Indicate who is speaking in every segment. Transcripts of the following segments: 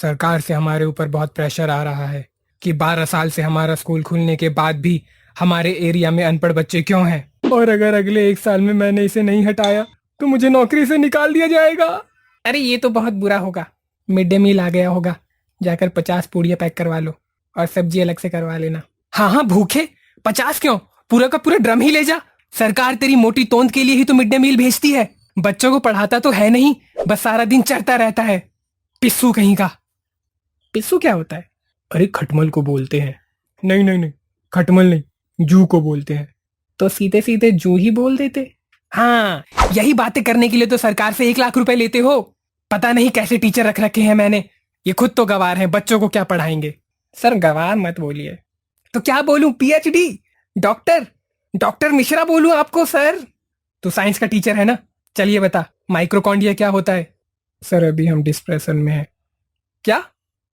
Speaker 1: सरकार से हमारे ऊपर बहुत प्रेशर आ रहा है कि 12 साल से हमारा स्कूल खुलने के बाद भी हमारे एरिया में अनपढ़ बच्चे क्यों हैं, और अगर अगले 1 साल में मैंने इसे नहीं हटाया तो मुझे नौकरी से निकाल दिया जाएगा। अरे ये तो बहुत बुरा होगा। मिड डे मील आ गया होगा, जाकर 50 पूड़ियाँ पैक करवा लो और सब्जी अलग से करवा लेना। हाँ हाँ, भूखे 50 क्यों, पूरा का पूरा ड्रम ही ले जा। सरकार तेरी मोटी तोंद के लिए ही तो मिड डे मील भेजती है। बच्चों को पढ़ाता तो है नहीं, बस सारा दिन चढ़ता रहता है। पिस्सू कहीं का। पिस्सू क्या होता है? अरे खटमल को बोलते हैं। नहीं नहीं नहीं, खटमल नहीं, जू को बोलते हैं। तो सीधे सीधे जू ही बोल देते। हाँ, यही बातें करने के लिए तो सरकार से 1 लाख रुपए लेते हो। पता नहीं कैसे टीचर रख रखे हैं मैंने। ये खुद तो गंवार हैं, बच्चों को क्या पढ़ाएंगे। सर गंवार मत बोलिए। तो क्या बोलूं, पीएचडी, डॉक्टर, डॉक्टर मिश्रा बोलूं आपको सर? तू साइंस का टीचर है ना, चलिए बता, माइक्रोकॉन्डिया क्या होता है? सर अभी हम डिस्प्रेशन में हैं। क्या?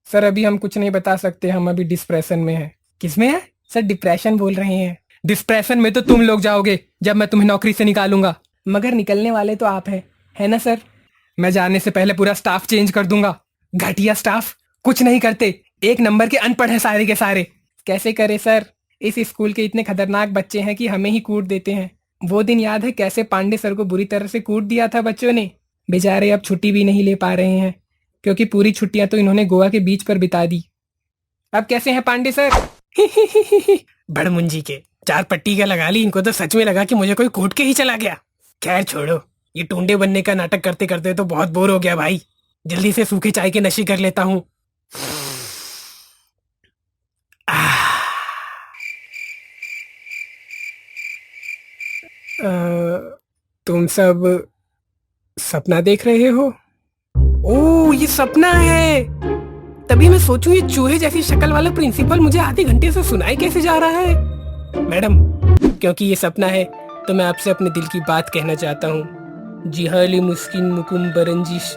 Speaker 1: सर अभी हम कुछ नहीं बता सकते, हम अभी डिस्प्रेशन में हैं। किसमें है? सर डिप्रेशन बोल रहे हैं। डिस्प्रेशन में तो तुम लोग जाओगे जब मैं तुम्हें नौकरी से निकालूंगा। मगर निकलने वाले तो आप हैं, है ना सर? मैं जाने से पहले पूरा स्टाफ चेंज कर दूंगा। घटिया स्टाफ, कुछ नहीं करते, 1 नंबर के अनपढ़ हैं सारे के सारे। कैसे करे सर, इस स्कूल के इतने खतरनाक बच्चे हैं कि हमें ही कूट देते हैं। वो दिन याद है कैसे पांडे सर को बुरी तरह से कूट दिया था बच्चों ने। बेचारे अब छुट्टी भी नहीं ले पा रहे हैं, क्योंकि पूरी छुट्टियां तो इन्होंने गोवा के बीच पर बिता दी। अब कैसे हैं पांडे सर? बड़मुंजी के 4 पट्टी का लगा ली, इनको तो सच में लगा कि मुझे कोई कूट के ही चला गया। खैर छोड़ो, ये टुंडे बनने का नाटक करते करते तो बहुत बोर हो गया भाई। जल्दी से सूखे चाय के नशे कर लेता हूँ। तुम सब सपना देख रहे हो? ओह ये सपना है। तभी मैं सोचूं ये चूहे जैसी शक्ल वाला प्रिंसिपल मुझे आधे घंटे से सुनाई कैसे जा रहा है। मैडम, क्योंकि ये सपना है तो मैं आपसे अपने दिल की बात कहना चाहता हूँ। जिहाले मुस्किन मुकुम बरंजिश,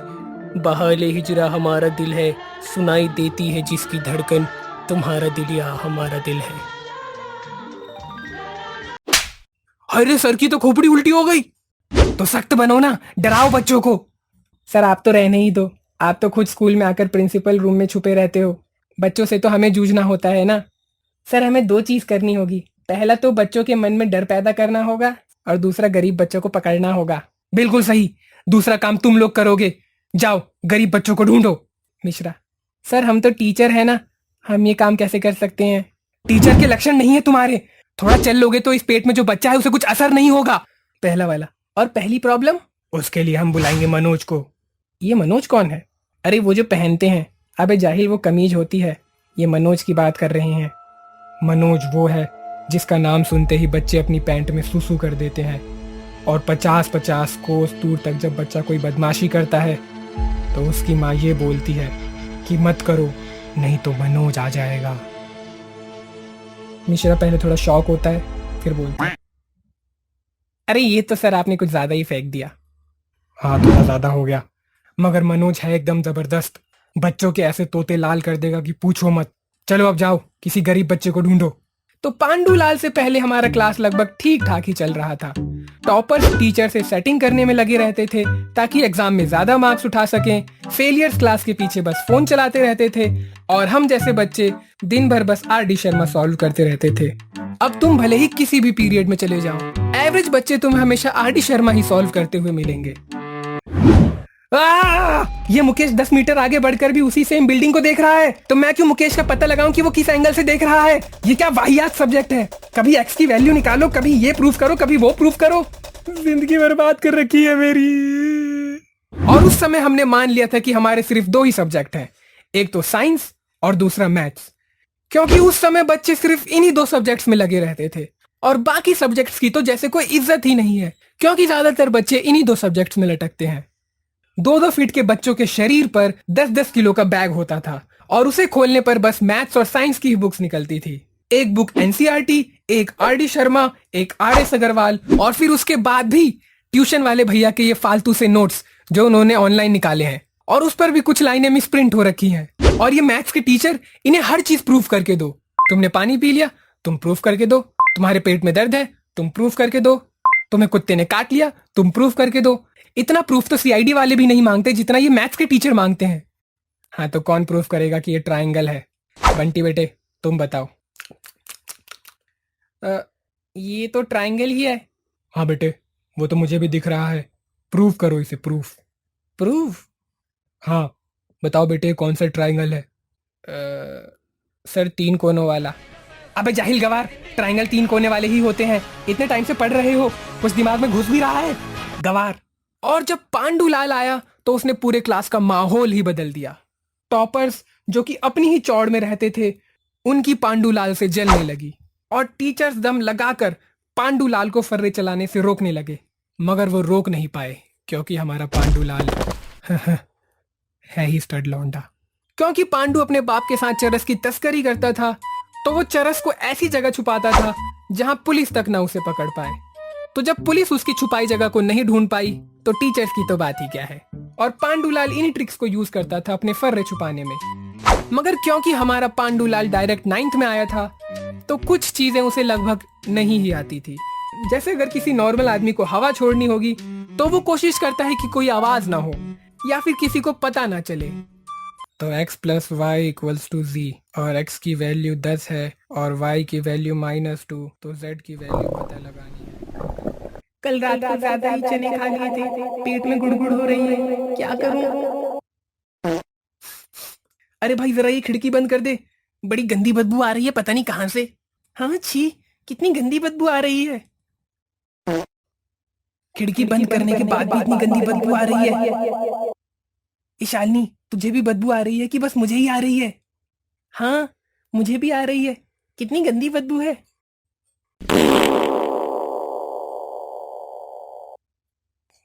Speaker 1: बहाले हिजरा हमारा दिल है, सुनाई देती है जिसकी धड़कन, तुम्हारा दिल या हमारा दिल है। अरे सर की तो खोपड़ी उल्टी हो गई। तो सख्त बनो ना, डराओ बच्चों को। सर आप तो रहने ही दो, आप तो खुद स्कूल में आकर प्रिंसिपल रूम में छुपे रहते हो। बच्चों से तो हमें जूझना होता है ना। सर हमें 2 चीज करनी होगी, पहला तो बच्चों के मन में डर पैदा करना होगा और दूसरा गरीब बच्चों को पकड़ना होगा। बिल्कुल सही, दूसरा काम तुम लोग करोगे। जाओ गरीब बच्चों को ढूंढो। मिश्रा, सर हम तो टीचर है ना, हम ये काम कैसे कर सकते हैं? टीचर के लक्षण नहीं है तुम्हारे। थोड़ा चल लोगे तो इस पेट में जो बच्चा है उसे कुछ असर नहीं होगा। पहला वाला। और पहली प्रॉब्लम? उसके लिए हम बुलाएंगे मनोज को। ये मनोज कौन है? अरे वो जो पहनते हैं। अबे जाहिल, वो कमीज होती है। ये मनोज की बात कर रहे हैं। मनोज वो है जिसका नाम सुनते ही बच्चे अपनी पैंट में सुसु कर देते हैं। और 50-50 कोस दूर तक जब बच्चा कोई बदमाशी करता है तो उसकी माँ ये बोलती है कि मत करो नहीं तो मनोज आ जाएगा। मिश्रा पहले थोड़ा शॉक होता है, फिर बोलता है, अरे ये तो सर आपने कुछ ज्यादा ही फेंक दिया। हाँ थोड़ा ज्यादा हो गया, मगर मनोज है एकदम जबरदस्त। बच्चों के ऐसे तोते लाल कर देगा कि पूछो मत। चलो अब जाओ, किसी गरीब बच्चे को ढूंढो। तो पांडूलाल से पहले हमारा क्लास लगभग ठीक ठाक ही चल रहा था। टॉपर्स टीचर से सेटिंग करने में लगे रहते थे ताकि एग्जाम में ज्यादा मार्क्स उठा सकें। फेलियर्स क्लास के पीछे बस फोन चलाते रहते थे और हम जैसे बच्चे दिन भर बस आर.डी. शर्मा सॉल्व करते रहते थे। अब तुम भले ही किसी भी पीरियड में चले जाओ, एवरेज बच्चे तुम्हें हमेशा आर.डी. शर्मा ही सॉल्व करते हुए मिलेंगे। ये मुकेश 10 मीटर आगे बढ़कर भी उसी सेम बिल्डिंग को देख रहा है, तो मैं क्यों मुकेश का पता लगाऊं कि वो किस एंगल से देख रहा है? ये क्या वाहियात सब्जेक्ट है। कभी एक्स की वैल्यू निकालो, कभी ये प्रूफ करो, कभी वो प्रूफ करो। जिंदगी बर्बाद कर रखी है मेरी। और उस समय हमने मान लिया था कि हमारे सिर्फ 2 ही सब्जेक्ट हैं, एक तो साइंस और दूसरा मैथ्स। क्योंकि उस समय बच्चे सिर्फ इन्हीं 2 सब्जेक्ट्स में लगे रहते थे और बाकी सब्जेक्ट्स की तो जैसे कोई इज्जत ही नहीं है, क्योंकि ज्यादातर बच्चे इन्हीं 2 सब्जेक्ट्स में लटकते हैं। 2-2 फीट के बच्चों के शरीर पर 10-10 किलो का बैग होता था और उसे खोलने पर बस मैथ्स और साइंस की ही बुक्स निकलती थी। एक बुक एनसीईआरटी, एक आर.डी. शर्मा, एक आर.एस. अग्रवाल और फिर उसके बाद भी ट्यूशन वाले भैया के ये फालतू से नोट्स जो उन्होंने ऑनलाइन निकाले हैं और उस पर भी कुछ लाइनें मिस प्रिंट हो रखी हैं। और ये मैथ्स के टीचर इन्हें हर चीज प्रूफ करके दो। तुमने पानी पी लिया, तुम प्रूफ करके दो। तुम्हारे पेट में दर्द है, तुम प्रूफ करके दो। तुम्हें कुत्ते ने काट लिया, तुम प्रूफ करके दो। इतना प्रूफ तो सीआईडी वाले भी नहीं मांगते जितना ये मैथ्स के टीचर मांगते हैं। हाँ तो कौन प्रूफ करेगा कि ये ट्रायंगल है? बंटी बेटे तुम बताओ। ये तो ट्रायंगल ही है। हाँ बेटे, वो तो मुझे भी दिख रहा है। प्रूफ करो इसे, प्रूफ। प्रूफ? हाँ, बताओ बेटे कौन सा ट्रायंगल है? सर 3 कोनों वाला। अबे जाहिल गवार, ट्रायंगल 3 कोने वाले ही होते हैं। इतने टाइम से पढ़ रहे हो, कुछ दिमाग में घुस भी रहा है गवार। और जब पांडुलाल आया तो उसने पूरे क्लास का माहौल ही बदल दिया। टॉपर्स जो कि अपनी ही चौड़ में रहते थे, उनकी पांडुलाल से जलने लगी और टीचर्स दम लगाकर पांडुलाल को फर्रे चलाने से रोकने लगे। मगर वो रोक नहीं पाए क्योंकि हमारा पांडुलाल है ही स्टड लौंडा। क्योंकि पांडु अपने बाप के साथ चरस की तस्करी करता था, तो वो चरस को ऐसी जगह छुपाता था जहां पुलिस तक ना उसे पकड़ पाए। तो जब पुलिस उसकी छुपाई जगह को नहीं ढूंढ पाई तो टीचर्स की तो बात ही क्या है। और पांडुलाल इन्हीं ट्रिक्स को यूज करता था अपने फर्रे छुपाने में। मगर क्योंकि हमारा पांडुलाल डायरेक्ट 9th में आया था, तो कुछ चीजें उसे लगभग नहीं ही आती थी। जैसे अगर किसी नॉर्मल आदमी को हवा छोड़नी होगी तो वो कोशिश करता है कि कोई आवाज ना हो या फिर किसी को पता ना चले। तो x plus Y equals to z, और x की वैल्यू 10 है और y की वैल्यू -2, तो z की वैल्यू पता लगानी है। कल रात को ज्यादा ही चने खा लिए थे, पेट में गुड़गुड़ हो रही है, क्या करूं? अरे भाई जरा ये खिड़की बंद कर दे, बड़ी गंदी बदबू आ रही है पता नहीं कहां से। हाँ छी, कितनी गंदी बदबू आ रही है। खिड़की बंद करने के बाद भी इतनी गंदी बदबू आ रही है। इशालिनी, तुझे भी बदबू आ रही है कि बस मुझे ही आ रही है? हाँ, मुझे भी आ रही है। कितनी गंदी बदबू है।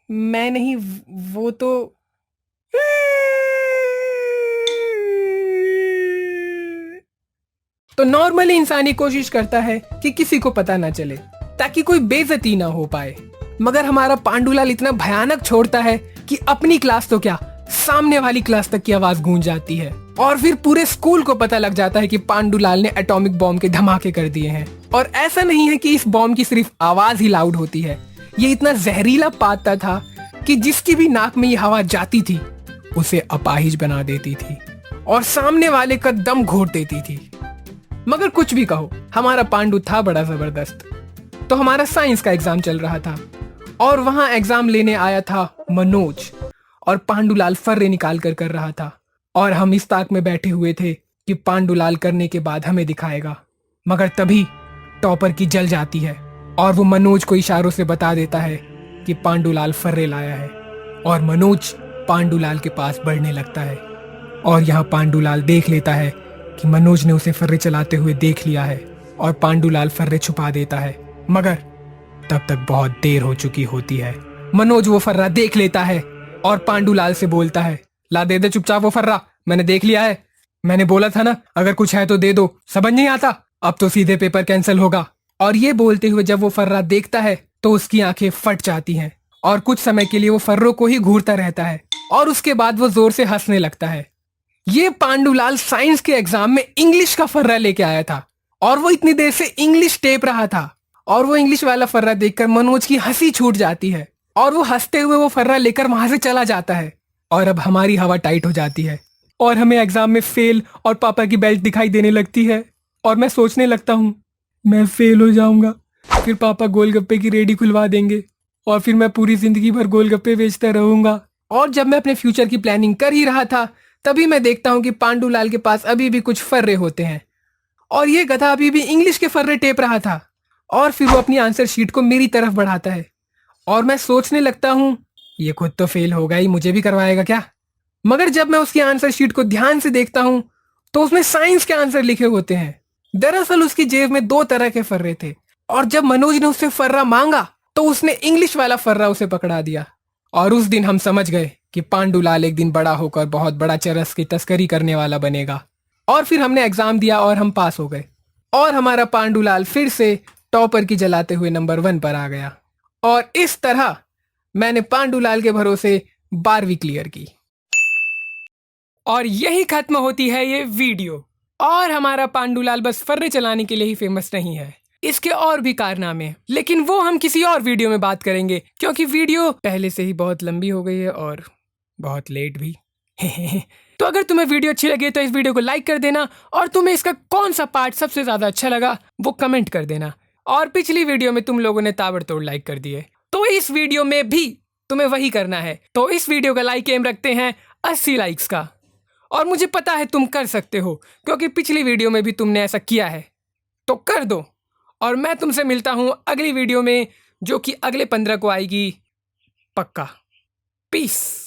Speaker 1: मैं नहीं, वो तो नॉर्मली इंसान ही कोशिश करता है कि किसी को पता ना चले ताकि कोई बेइज्जती ना हो पाए। मगर हमारा पांडुलाल इतना भयानक छोड़ता है कि अपनी क्लास तो क्या, सामने वाली क्लास तक की आवाज गूंज जाती है और फिर पूरे स्कूल को पता लग जाता है कि पांडुलाल ने एटॉमिक बॉम्ब के धमाके कर दिए हैं। और ऐसा नहीं है कि इस बॉम्ब की सिर्फ आवाज ही लाउड होती है, ये इतना जहरीला पाता था कि जिसकी भी नाक में ये हवा जाती थी उसे अपाहिज बना देती थी और सामने वाले का दम घोट देती थी। मगर कुछ भी कहो, हमारा पांडु था बड़ा जबरदस्त। तो हमारा साइंस का एग्जाम चल रहा था और वहां एग्जाम लेने आया था मनोज, और पांडुलाल फर्रे निकाल कर रहा था। और हम इस ताक में बैठे हुए थे कि पांडुलाल करने के बाद हमें दिखाएगा। मगर तभी टॉपर की जल जाती है और वो मनोज को इशारों से बता देता है कि पांडुलाल फर्रे लाया है। और मनोज पांडुलाल के पास बढ़ने लगता है और यहाँ पांडुलाल देख लेता है कि मनोज ने उसे फर्रे चलाते हुए देख लिया है और पांडुलाल फर्रे छुपा देता है। मगर तब तक बहुत देर हो चुकी होती है। मनोज वो फर्रा देख लेता है और पांडुलाल से बोलता है, ला दे दे चुपचाप वो फर्रा, मैंने देख लिया है। मैंने बोला था ना अगर कुछ है तो दे दो, समझ नहीं आता? अब तो सीधे पेपर कैंसिल होगा। और ये बोलते हुए जब वो फर्रा देखता है तो उसकी आंखें फट जाती हैं और कुछ समय के लिए वो फर्रों को ही घूरता रहता है और उसके बाद वो जोर से हंसने लगता है। ये पांडुलाल साइंस के एग्जाम में इंग्लिश का फर्रा लेके आया था और वो इतनी देर से इंग्लिश टेप रहा था और वो इंग्लिश वाला फर्रा देखकर मनोज की हंसी छूट जाती है और वो हंसते हुए वो फर्रा लेकर वहां से चला जाता है। और अब हमारी हवा टाइट हो जाती है और हमें एग्जाम में फेल और पापा की बेल्ट दिखाई देने लगती है और मैं सोचने लगता हूँ मैं फेल हो जाऊंगा, फिर पापा गोलगप्पे की रेडी खुलवा देंगे और फिर मैं पूरी जिंदगी भर गोलगप्पे बेचता रहूंगा। और जब मैं अपने फ्यूचर की प्लानिंग कर ही रहा था तभी मैं देखता हूँ कि पांडुलाल के पास अभी भी कुछ फर्रे होते हैं और ये गधा अभी भी इंग्लिश के फर्रे टेप रहा था। और फिर वो अपनी आंसर शीट को मेरी तरफ बढ़ाता है और मैं सोचने लगता हूँ ये खुद तो फेल होगा ही, मुझे भी करवाएगा क्या? मगर जब मैं उसकी आंसर शीट को ध्यान से देखता हूँ तो उसमें साइंस के आंसर लिखे होते हैं। दरअसल उसकी जेब में 2 तरह के फर्रे थे और जब मनोज ने उससे फर्रा मांगा तो उसने इंग्लिश वाला फर्रा उसे पकड़ा दिया। और उस दिन हम समझ गए कि पांडुलाल एक दिन बड़ा होकर बहुत बड़ा चरस की तस्करी करने वाला बनेगा। और फिर हमने एग्जाम दिया और हम पास हो गए और हमारा पांडुलाल फिर से टॉपर की जलाते हुए नंबर 1 पर आ गया। और इस तरह मैंने पांडुलाल के भरोसे 12वीं क्लियर की। और यही खत्म होती है ये वीडियो। और हमारा पांडुलाल बस फर्रे चलाने के लिए ही फेमस नहीं है, इसके और भी कारनामे, लेकिन वो हम किसी और वीडियो में बात करेंगे क्योंकि वीडियो पहले से ही बहुत लंबी हो गई है और बहुत लेट भी। तो अगर तुम्हें वीडियो अच्छी लगी तो इस वीडियो को लाइक कर देना, और तुम्हें इसका कौन सा पार्ट सबसे ज़्यादा अच्छा लगा वो कमेंट कर देना। और पिछली वीडियो में तुम लोगों ने ताबड़तोड़ लाइक कर दिए, तो इस वीडियो में भी तुम्हें वही करना है। तो इस वीडियो का लाइक एम रखते हैं 80 लाइक्स का, और मुझे पता है तुम कर सकते हो क्योंकि पिछली वीडियो में भी तुमने ऐसा किया है। तो कर दो, और मैं तुमसे मिलता हूँ अगली वीडियो में जो कि अगले 15 को आएगी, पक्का। पीस।